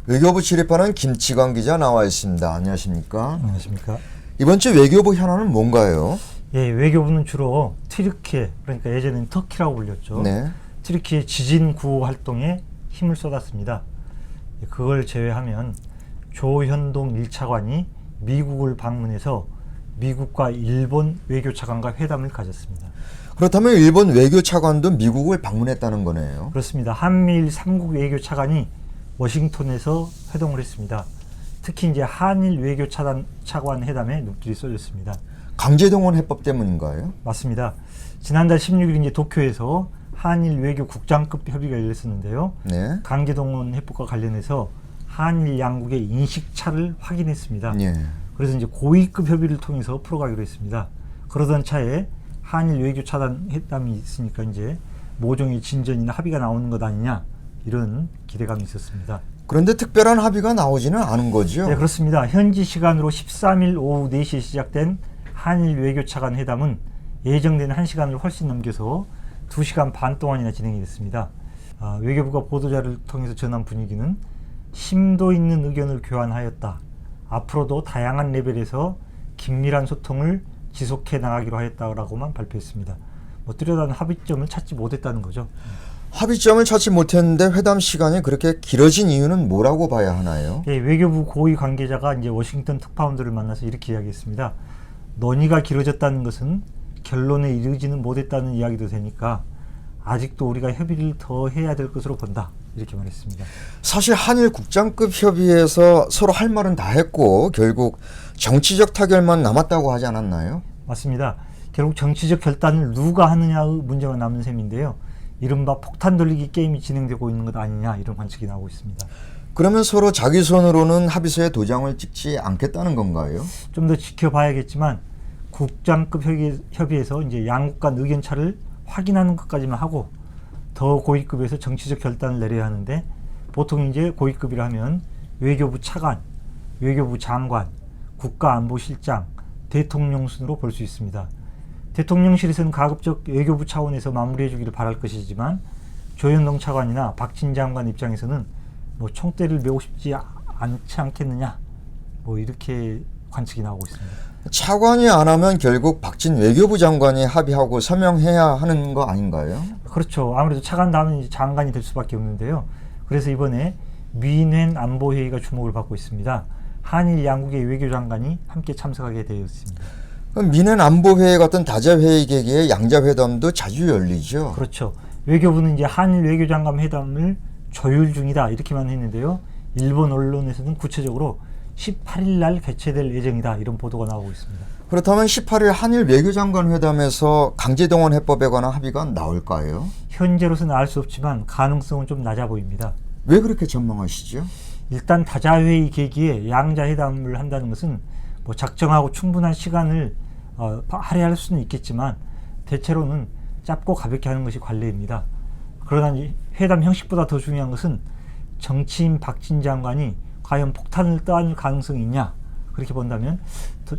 외교부 출입하는 김치광 기자 나와 있습니다. 안녕하십니까? 안녕하십니까? 이번 주 외교부 현안은 뭔가요? 예, 외교부는 주로 튀르키예, 그러니까 예전에는 터키라고 불렸죠. 네. 튀르키예 지진 구호 활동에 힘을 쏟았습니다. 그걸 제외하면 조현동 1차관이 미국을 방문해서 미국과 일본 외교차관과 회담을 가졌습니다. 그렇다면 일본 외교차관도 미국을 방문했다는 거네요. 그렇습니다. 한미일 3국 외교차관이 워싱턴에서 회동을 했습니다. 특히 이제 한일 외교차관 회담에 눈길이 쏠렸습니다. 강제동원 해법 때문인가요? 맞습니다. 지난달 16일 이제 도쿄에서 한일 외교 국장급 협의가 열렸었는데요. 네. 강제동원 해법과 관련해서 한일 양국의 인식차를 확인했습니다. 예. 그래서 이제 고위급 협의를 통해서 풀어가기로 했습니다. 그러던 차에 한일 외교 차단 회담이 있으니까 이제 모종의 진전이나 합의가 나오는 것 아니냐 이런 기대감이 있었습니다. 그런데 특별한 합의가 나오지는 않은 거죠? 네, 그렇습니다. 현지 시간으로 13일 오후 4시에 시작된 한일 외교 차관 회담은 예정된 1시간을 훨씬 넘겨서 2시간 반 동안이나 진행이 됐습니다. 외교부가 보도자를 통해서 전한 분위기는 심도 있는 의견을 교환하였다. 앞으로도 다양한 레벨에서 긴밀한 소통을 지속해 나가기로 하였다라고만 발표했습니다. 뚜렷한 합의점을 찾지 못했다는 거죠. 합의점을 찾지 못했는데 회담 시간이 그렇게 길어진 이유는 뭐라고 봐야 하나요? 예, 외교부 고위 관계자가 이제 워싱턴 특파원들을 만나서 이렇게 이야기했습니다. 논의가 길어졌다는 것은 결론에 이르지는 못했다는 이야기도 되니까 아직도 우리가 협의를 더 해야 될 것으로 본다. 이렇게 말했습니다. 사실 한일 국장급 협의에서 서로 할 말은 다 했고 결국 정치적 타결만 남았다고 하지 않았나요? 맞습니다. 결국 정치적 결단을 누가 하느냐의 문제가 남은 셈인데요. 이른바 폭탄 돌리기 게임이 진행되고 있는 것 아니냐 이런 관측이 나오고 있습니다. 그러면 서로 자기 손으로는 합의서에 도장을 찍지 않겠다는 건가요? 좀 더 지켜봐야겠지만 국장급 협의에서 이제 양국 간 의견차를 확인하는 것까지만 하고 더 고위급에서 정치적 결단을 내려야 하는데 보통 이제 고위급이라 하면 외교부 차관, 외교부 장관, 국가안보실장, 대통령 순으로 볼 수 있습니다. 대통령실에서는 가급적 외교부 차원에서 마무리해 주기를 바랄 것이지만 조현동 차관이나 박진 장관 입장에서는 총대를 메고 싶지 않지 않겠느냐 이렇게 관측이 나오고 있습니다. 차관이 안 하면 결국 박진 외교부 장관이 합의하고 서명해야 하는 거 아닌가요? 그렇죠. 아무래도 차관 다음에 이제 장관이 될 수밖에 없는데요. 그래서 이번에 미넨 안보회의가 주목을 받고 있습니다. 한일 양국의 외교장관이 함께 참석하게 되어 있습니다. 그럼 미넨 안보회의 같은 다자회의 계기에 양자회담도 자주 열리죠? 그렇죠. 외교부는 이제 한일 외교장관 회담을 조율 중이다 이렇게만 했는데요. 일본 언론에서는 구체적으로 18일 날 개최될 예정이다 이런 보도가 나오고 있습니다. 그렇다면 18일 한일 외교장관 회담에서 강제동원 해법에 관한 합의가 나올까요? 현재로서는 알 수 없지만 가능성은 좀 낮아 보입니다. 왜 그렇게 전망하시죠? 일단 다자회의 계기에 양자회담을 한다는 것은 작정하고 충분한 시간을 할애할 수는 있겠지만 대체로는 짧고 가볍게 하는 것이 관례입니다. 그러나 회담 형식보다 더 중요한 것은 정치인 박진 장관이 과연 폭탄을 떠안을 가능성이 있냐 그렇게 본다면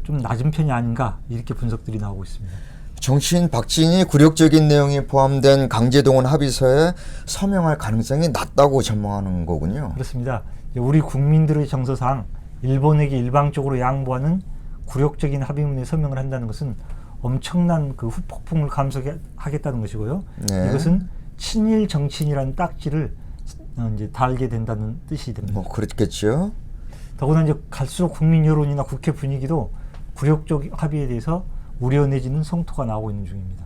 좀 낮은 편이 아닌가 이렇게 분석들이 나오고 있습니다. 정치인 박진이 굴욕적인 내용이 포함된 강제동원 합의서에 서명할 가능성이 낮다고 전망하는 거군요. 그렇습니다. 우리 국민들의 정서상 일본에게 일방적으로 양보하는 굴욕적인 합의문에 서명을 한다는 것은 엄청난 그 후폭풍을 감수하겠다는 것이고요. 네. 이것은 친일 정치인이라는 딱지를 이제 달게 된다는 뜻이 됩니다. 그렇겠죠. 더구나 이제 갈수록 국민 여론이나 국회 분위기도 굴욕적 합의에 대해서 우려 내지는 성토가 나오고 있는 중입니다.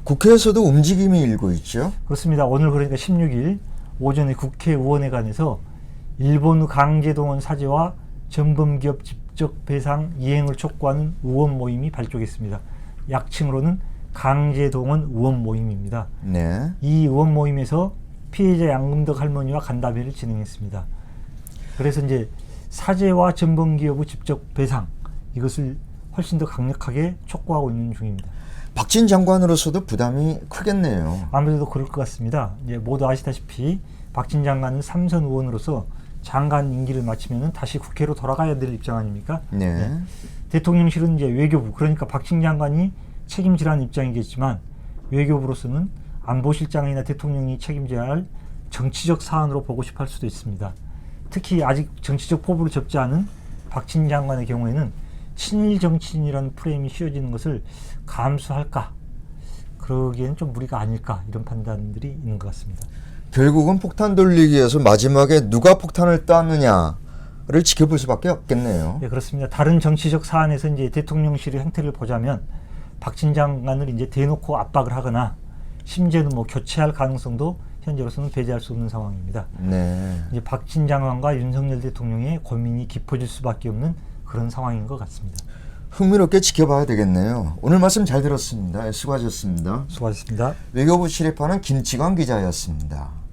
국회에서도 움직임이 일고 있죠. 그렇습니다. 오늘 그러니까 16일 오전에 국회의원회관에서 일본 강제동원 사죄와 전범기업 직접 배상 이행을 촉구하는 의원 모임이 발족했습니다. 약칭으로는 강제동원 의원 모임입니다. 네. 이 의원 모임에서 피해자 양금덕 할머니와 간담회를 진행했습니다. 그래서 이제 사죄와 전범기업의 직접 배상 이것을 훨씬 더 강력하게 촉구하고 있는 중입니다. 박진 장관으로서도 부담이 크겠네요. 아무래도 그럴 것 같습니다. 이제 모두 아시다시피 박진 장관은 3선 의원으로서 장관 임기를 마치면 다시 국회로 돌아가야 될 입장 아닙니까? 네. 대통령실은 이제 외교부 그러니까 박진 장관이 책임지라는 입장이겠지만 외교부로서는 안보실장이나 대통령이 책임져야 할 정치적 사안으로 보고 싶어 할 수도 있습니다. 특히 아직 정치적 포부를 접지 않은 박진 장관의 경우에는 친일 정치인이라는 프레임이 씌워지는 것을 감수할까? 그러기에는 좀 무리가 아닐까? 이런 판단들이 있는 것 같습니다. 결국은 폭탄 돌리기에서 마지막에 누가 폭탄을 땄느냐를 지켜볼 수밖에 없겠네요. 네, 그렇습니다. 다른 정치적 사안에서 이제 대통령실의 행태를 보자면 박진 장관을 이제 대놓고 압박을 하거나 심지어는 뭐 교체할 가능성도 현재로서는 배제할 수 없는 상황입니다. 네. 이제 박진 장관과 윤석열 대통령의 고민이 깊어질 수밖에 없는 그런 상황인 것 같습니다. 흥미롭게 지켜봐야 되겠네요. 오늘 말씀 잘 들었습니다. 수고하셨습니다. 수고하셨습니다. 외교부 출입하는 김치광 기자였습니다.